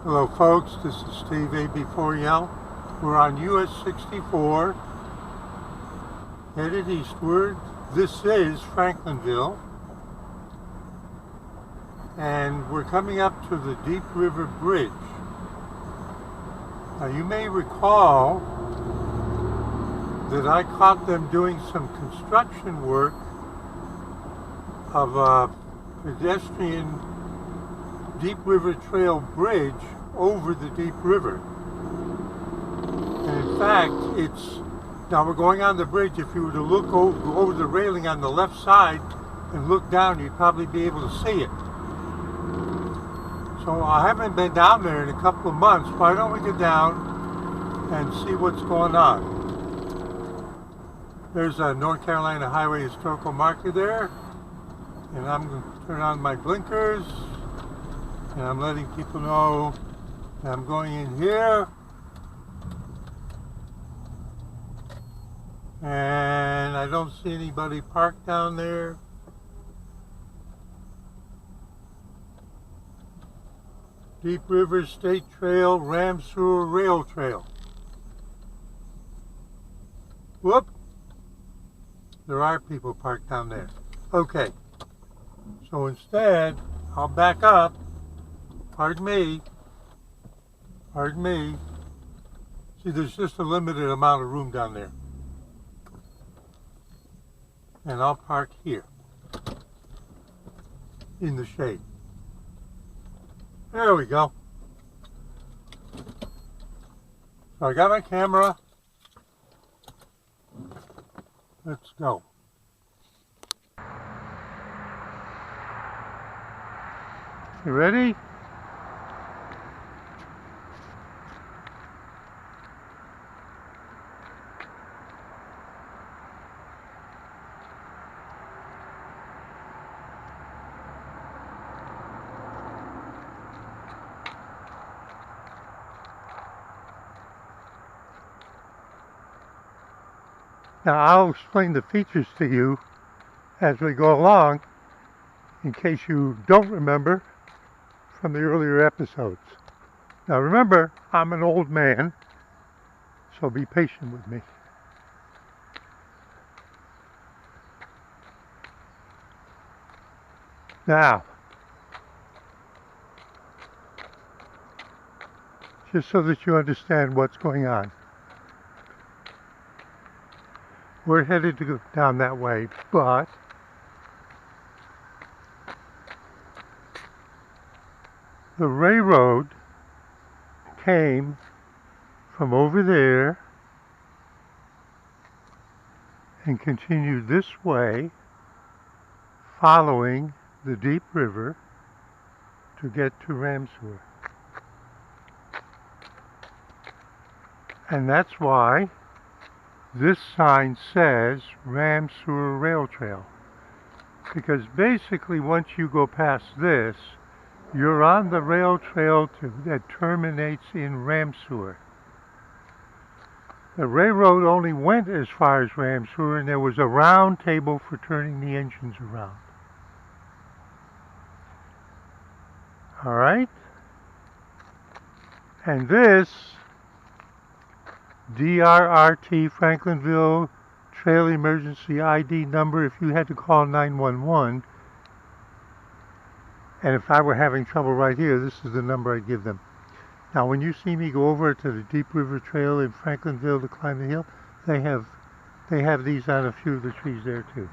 Hello folks, this is Steve AB4Yell. We're on US 64, headed eastward. This is Franklinville, and we're coming up to the Deep River Bridge. Now you may recall that I caught them doing some construction work of a pedestrian Deep River Trail bridge over the Deep River. And in fact, now we're going on the bridge. If you were to go over the railing on the left side and look down, you'd probably be able to see it. So I haven't been down there in a couple of months. Why don't we get down and see what's going on? There's a North Carolina Highway Historical marker there, and I'm going to turn on my blinkers. And I'm letting people know that I'm going in here. And I don't see anybody parked down there. Deep River State Trail, Ramseur Rail Trail. Whoop! There are people parked down there. Okay. So instead, I'll back up. Pardon me. See, there's just a limited amount of room down there. And I'll park here in the shade. There we go. So I got my camera. Let's go. You ready? Now I'll explain the features to you as we go along, in case you don't remember from the earlier episodes. Now remember, I'm an old man, so be patient with me. Now, just so that you understand what's going on. We're headed to go down that way, but the railroad came from over there and continued this way, following the Deep River to get to Ramseur. And that's why this sign says Ramseur Rail Trail, because basically once you go past this, you're on the rail trail that terminates in Ramseur. The railroad only went as far as Ramseur, and there was a round table for turning the engines around. All right? And this DRRT Franklinville Trail Emergency ID number, if you had to call 911, and if I were having trouble right here, this is the number I'd give them. Now when you see me go over to the Deep River Trail in Franklinville to climb the hill, they have these on a few of the trees there too.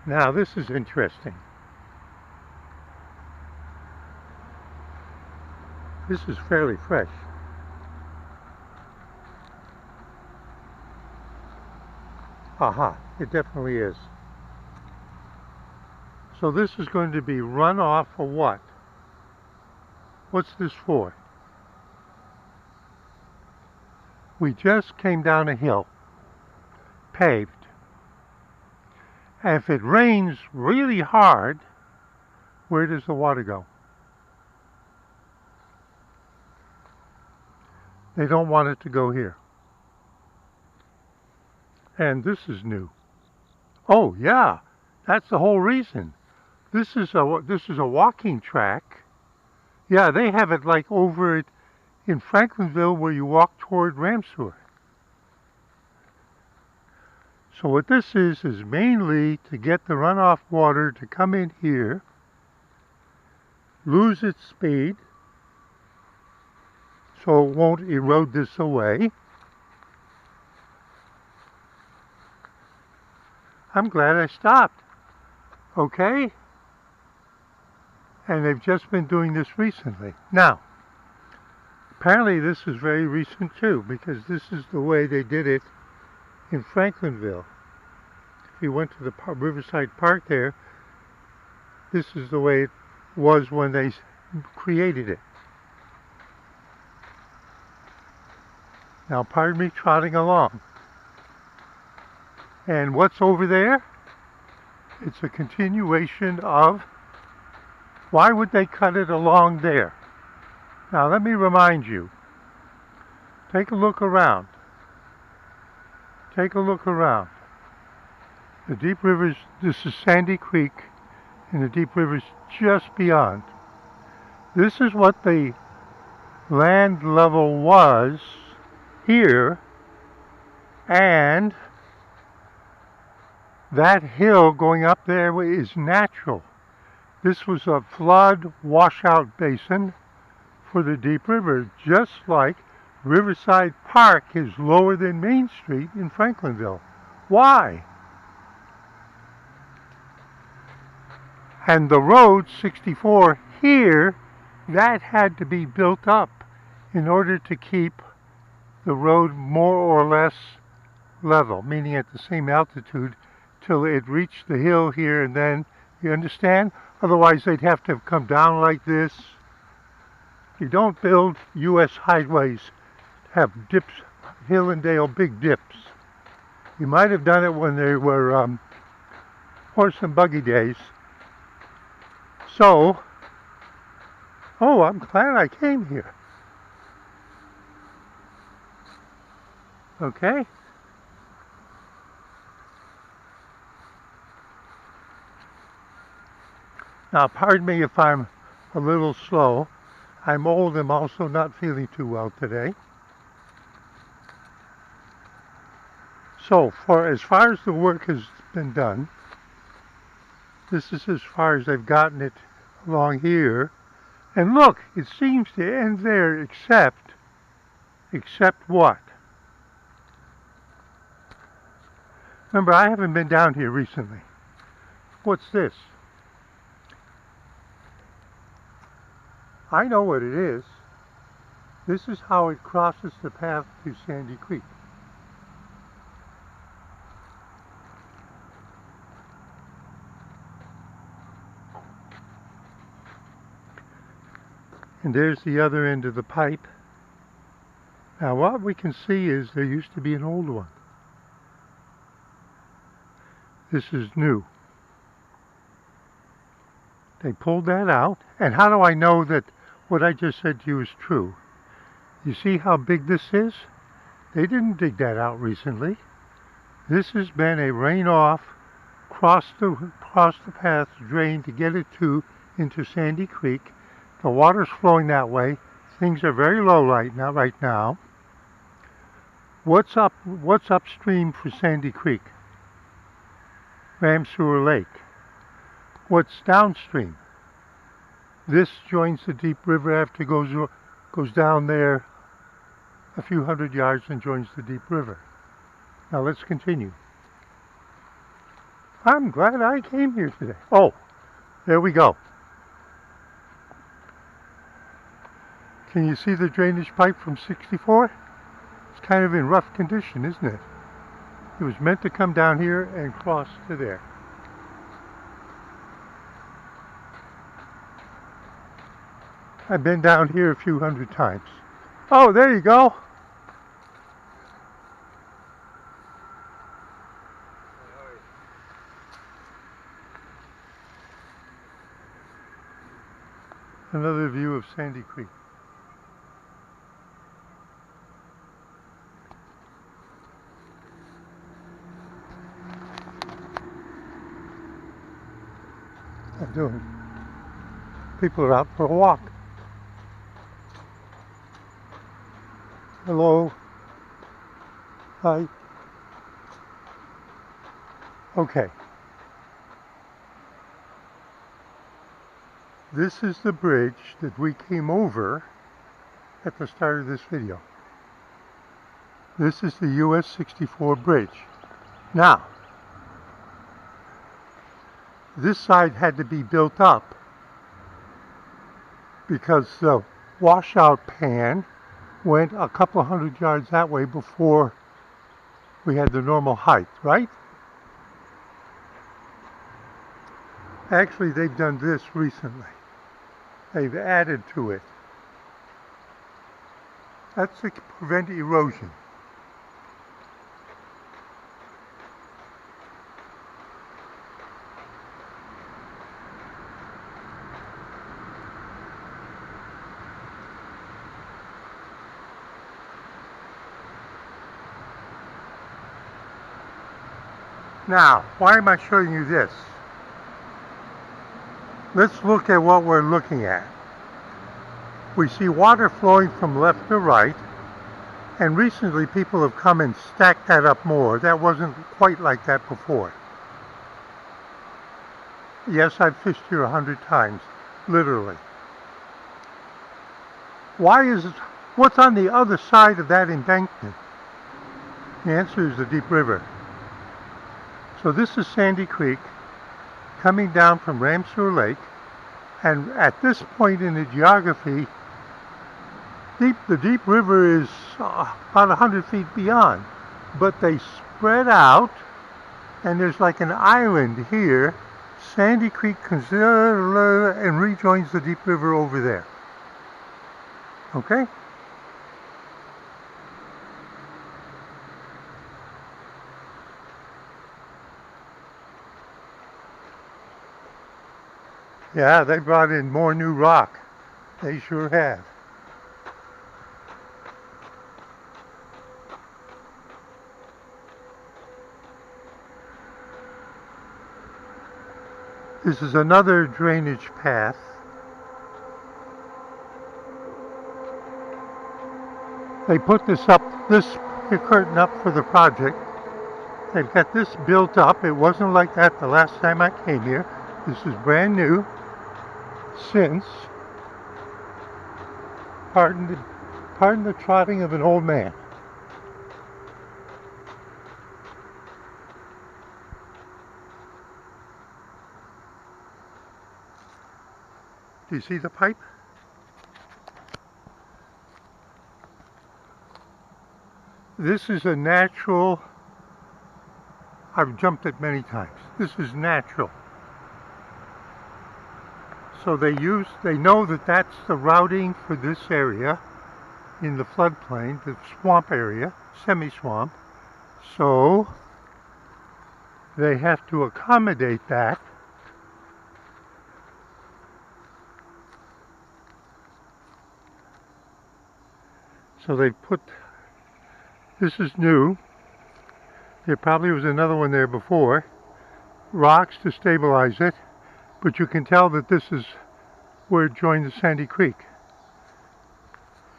Now this is interesting. This is fairly fresh. Aha, it definitely is. So this is going to be runoff for what? What's this for? We just came down a hill, paved. And if it rains really hard, where does the water go? They don't want it to go here. And this is new. Oh yeah, that's the whole reason. This is a walking track. Yeah, they have it like over it in Franklinville where you walk toward Ramseur. So what this is mainly to get the runoff water to come in here, lose its speed, so it won't erode this away. I'm glad I stopped. Okay? And they've just been doing this recently. Now, apparently this is very recent too, because this is the way they did it in Franklinville. If you went to the Riverside Park there, this is the way it was when they created it. Now, pardon me trotting along. And what's over there? It's a continuation of, why would they cut it along there? Now, let me remind you. Take a look around. Take a look around. The deep rivers, this is Sandy Creek, and the deep river's just beyond. This is what the land level was here, and that hill going up there is natural. This was a flood washout basin for the deep river, just like Riverside Park is lower than Main Street in Franklinville. Why? And the road 64 here, that had to be built up in order to keep the road more or less level, meaning at the same altitude till it reached the hill here, and then, you understand? Otherwise they'd have to have come down like this. You don't build U.S. highways to have dips, hill and dale big dips. You might have done it when they were horse and buggy days. So, oh, I'm glad I came here. Okay? Now, pardon me if I'm a little slow. I'm old and also not feeling too well today. So, as far as the work has been done, this is as far as they've gotten it along here. And look, it seems to end there except what? Remember, I haven't been down here recently. What's this? I know what it is. This is how it crosses the path to Sandy Creek. And there's the other end of the pipe. Now what we can see is there used to be an old one. This is new. They pulled that out. And how do I know that what I just said to you is true? You see how big this is? They didn't dig that out recently. This has been a rain-off, cross the path drain to get it into Sandy Creek. The water's flowing that way. Things are very low right now. What's upstream for Sandy Creek? Ramseur Lake. What's downstream? This joins the deep river after it goes down there a few hundred yards and joins the deep river. Now let's continue. I'm glad I came here today. Oh, there we go. Can you see the drainage pipe from 64? It's kind of in rough condition, isn't it? It was meant to come down here and cross to there. I've been down here a few hundred times. Oh, there you go. Another view of Sandy Creek. doing? People are out for a walk. Hello. Hi. Okay. This is the bridge that we came over at the start of this video. This is the US 64 bridge. Now, this side had to be built up because the washout pan went a couple of 100 yards that way before we had the normal height, right? Actually, they've done this recently. They've added to it. That's to prevent erosion. Now, why am I showing you this? Let's look at what we're looking at. We see water flowing from left to right, and recently people have come and stacked that up more. That wasn't quite like that before. Yes, I've fished here 100 times, literally. What's on the other side of that embankment? The answer is the deep river. So this is Sandy Creek coming down from Ramseur Lake, and at this point in the geography, the deep river is about 100 feet beyond, but they spread out, and there's like an island here. Sandy Creek comes and rejoins the deep river over there. Okay? Yeah, they brought in more new rock. They sure have. This is another drainage path. They put this curtain up for the project. They've got this built up. It wasn't like that the last time I came here. This is brand new. Since, pardon the trotting of an old man. Do you see the pipe? This is a natural, I've jumped it many times. This is natural. So they know that that's the routing for this area in the floodplain, the swamp area, semi-swamp. So they have to accommodate that. So they put, this is new. There probably was another one there before. Rocks to stabilize it. But you can tell that this is where it joins the Sandy Creek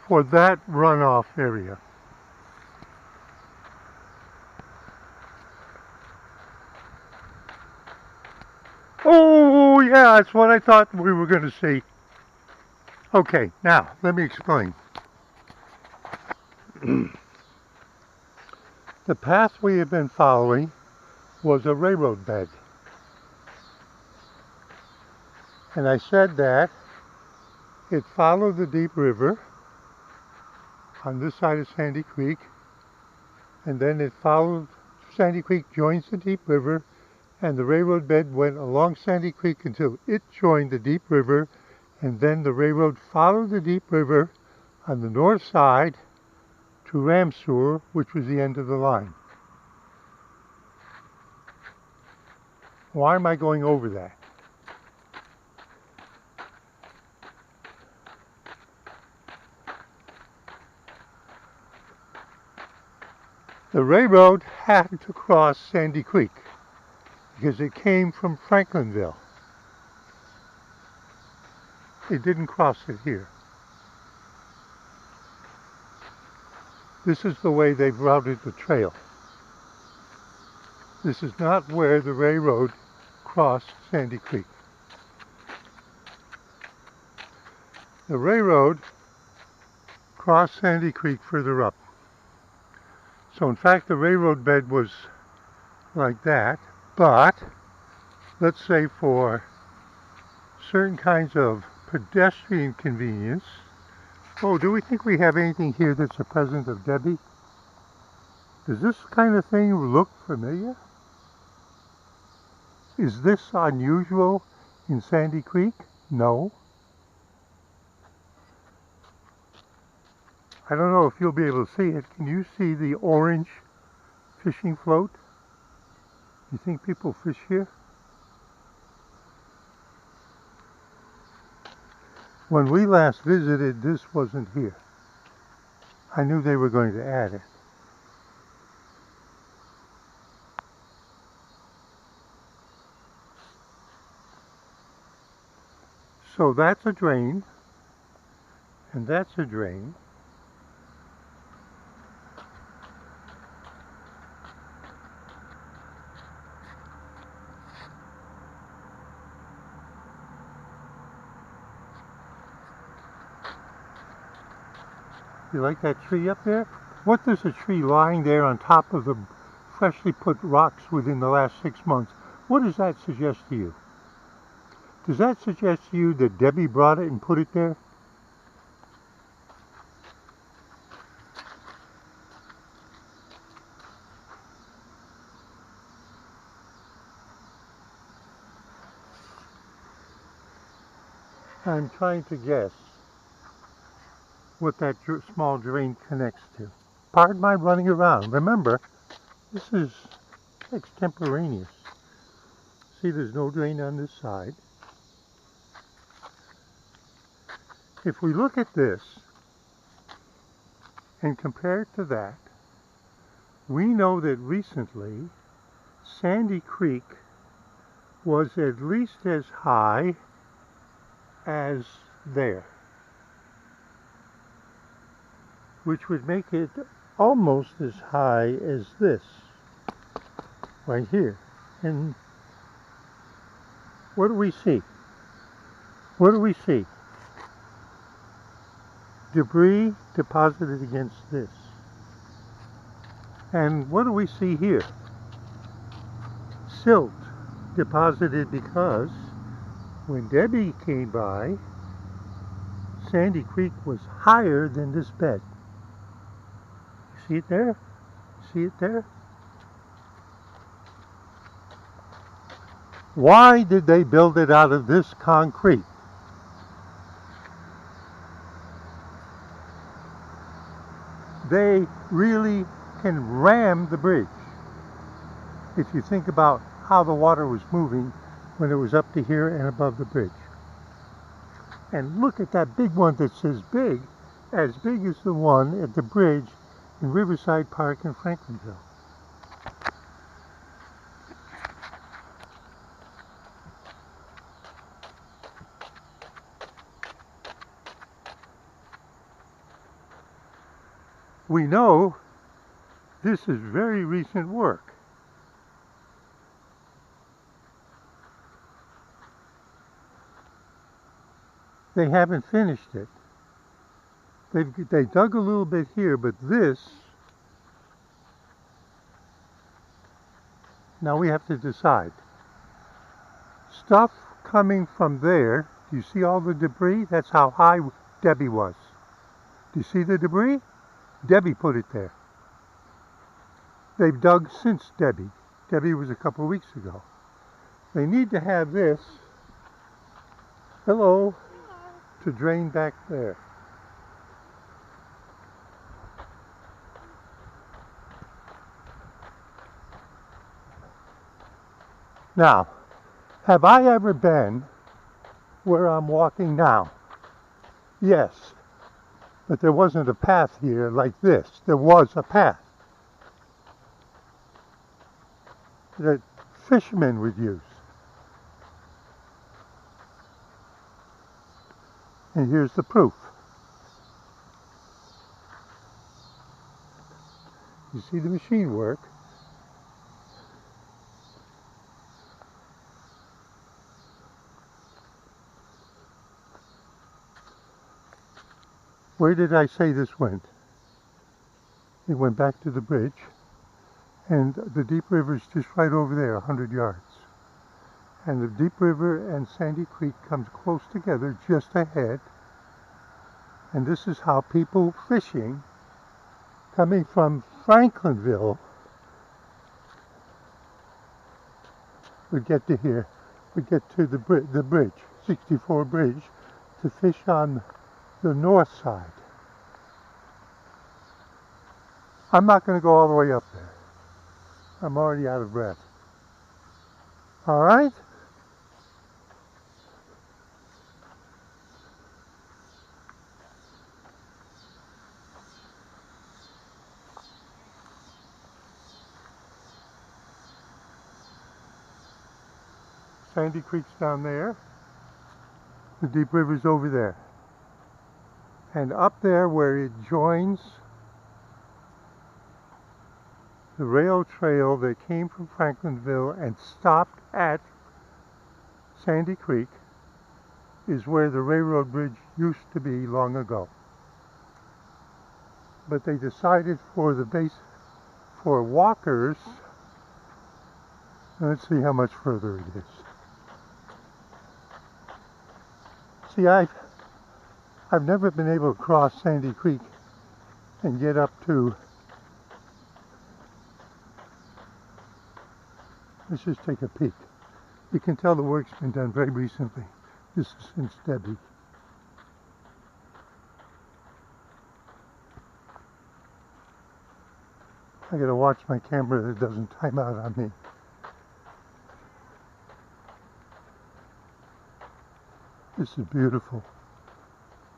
for that runoff area. Oh yeah, that's what I thought we were going to see. Okay, now let me explain. The path we have been following was a railroad bed. And I said that it followed the deep river on this side of Sandy Creek, and then it followed, Sandy Creek joins the deep river, and the railroad bed went along Sandy Creek until it joined the deep river, and then the railroad followed the deep river on the north side to Ramseur, which was the end of the line. Why am I going over that? The railroad had to cross Sandy Creek because it came from Franklinville. They didn't cross it here. This is the way they've routed the trail. This is not where the railroad crossed Sandy Creek. The railroad crossed Sandy Creek further up. So in fact the railroad bed was like that, but let's say for certain kinds of pedestrian convenience. Oh, do we think we have anything here that's a present of Debbie? Does this kind of thing look familiar? Is this unusual in Sandy Creek? No. I don't know if you'll be able to see it. Can you see the orange fishing float? You think people fish here? When we last visited, this wasn't here. I knew they were going to add it. So that's a drain, and that's a drain. You like that tree up there? What does a tree lying there on top of the freshly put rocks within the last 6 months, what does that suggest to you? Does that suggest to you that Debbie brought it and put it there? I'm trying to guess what that small drain connects to. Pardon my running around. Remember, this is extemporaneous. See, there's no drain on this side. If we look at this and compare it to that, we know that recently Sandy Creek was at least as high as there, which would make it almost as high as this right here. And what do we see? What do we see? Debris deposited against this. And what do we see here? Silt deposited because when Debbie came by, Sandy Creek was higher than this bed. See it there? See it there? Why did they build it out of this concrete? They really can ram the bridge. If you think about how the water was moving when it was up to here and above the bridge. And look at that big one that says big, as big as the one at the bridge in Riverside Park in Franklinville. We know this is very recent work. They haven't finished it. They dug a little bit here, but this, now we have to decide. Stuff coming from there, do you see all the debris? That's how high Debbie was. Do you see the debris? Debbie put it there. They've dug since Debbie. Debbie was a couple of weeks ago. They need to have this, hello, to drain back there. Now, have I ever been where I'm walking now? Yes, but there wasn't a path here like this. There was a path that fishermen would use. And here's the proof. You see the machine work. Where did I say this went? It went back to the bridge, and the Deep River is just right over there, 100 yards. And the Deep River and Sandy Creek comes close together just ahead. And this is how people fishing coming from Franklinville would get to here, would get to the bridge, 64 bridge, to fish on the north side. I'm not going to go all the way up there. I'm already out of breath. All right? Sandy Creek's down there. The Deep River's over there. And up there where it joins the rail trail that came from Franklinville and stopped at Sandy Creek is where the railroad bridge used to be long ago. But they decided for the base for walkers, let's see how much further it is. See, I've never been able to cross Sandy Creek and get up to, let's just take a peek. You can tell the work's been done very recently. This is since Debbie. I gotta watch my camera that it doesn't time out on me. This is beautiful.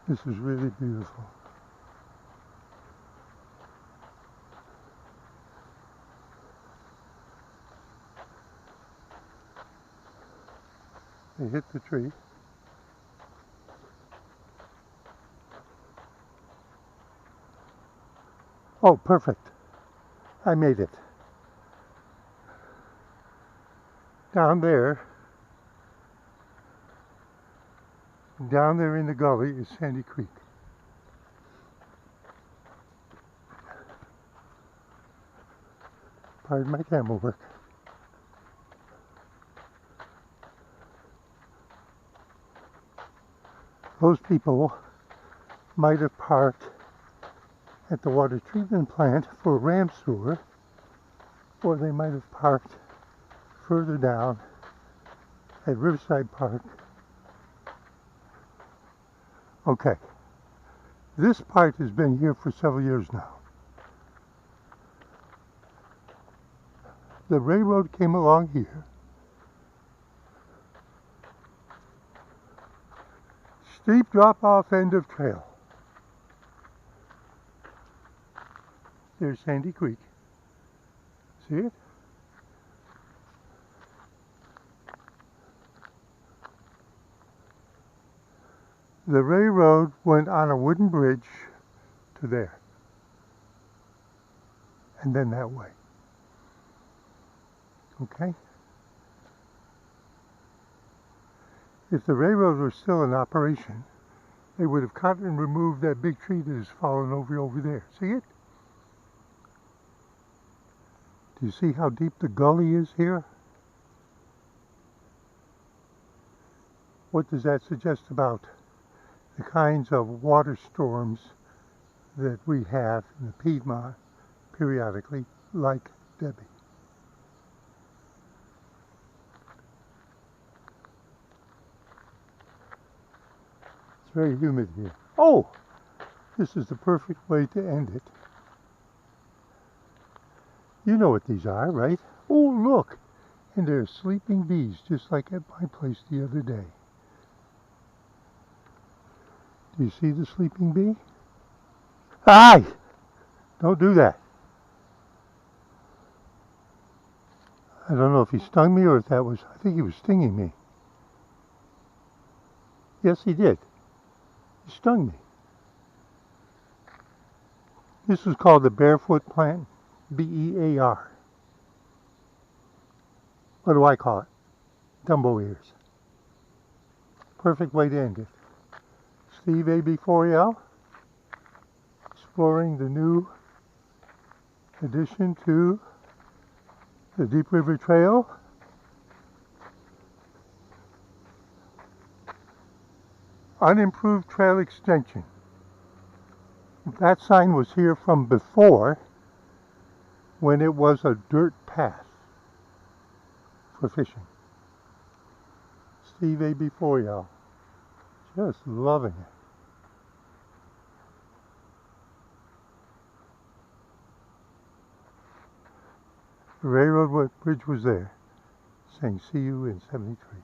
This is really beautiful. They hit the tree. Oh, perfect. I made it. Down there in the gully is Sandy Creek. Pardon my camera work. Those people might have parked at the water treatment plant for a ram sewer, or they might have parked further down at Riverside Park. Okay, this part has been here for several years now. The railroad came along here, steep drop-off end of trail. There's Sandy Creek. See it? The railroad went on a wooden bridge to there, and then that way. Okay? If the railroad was still in operation, they would have cut and removed that big tree that has fallen over there. See it? Do you see how deep the gully is here? What does that suggest about the kinds of water storms that we have in the Piedmont periodically, like Debbie? It's very humid here. Oh, this is the perfect way to end it. You know what these are, right? Oh, look, and there are sleeping bees, just like at my place the other day. Do you see the sleeping bee? Aye! Don't do that. I don't know if he stung me or if that was, I think he was stinging me. Yes, he did. It stung me. This was called the barefoot plant, B-E-A-R. What do I call it? Dumbo ears. Perfect way to end it. Steve AB4L, exploring the new addition to the Deep River Trail. Unimproved trail extension. That sign was here from before, when it was a dirt path for fishing. Steve AB4L, just loving it. The railroad bridge was there, saying see you in 73.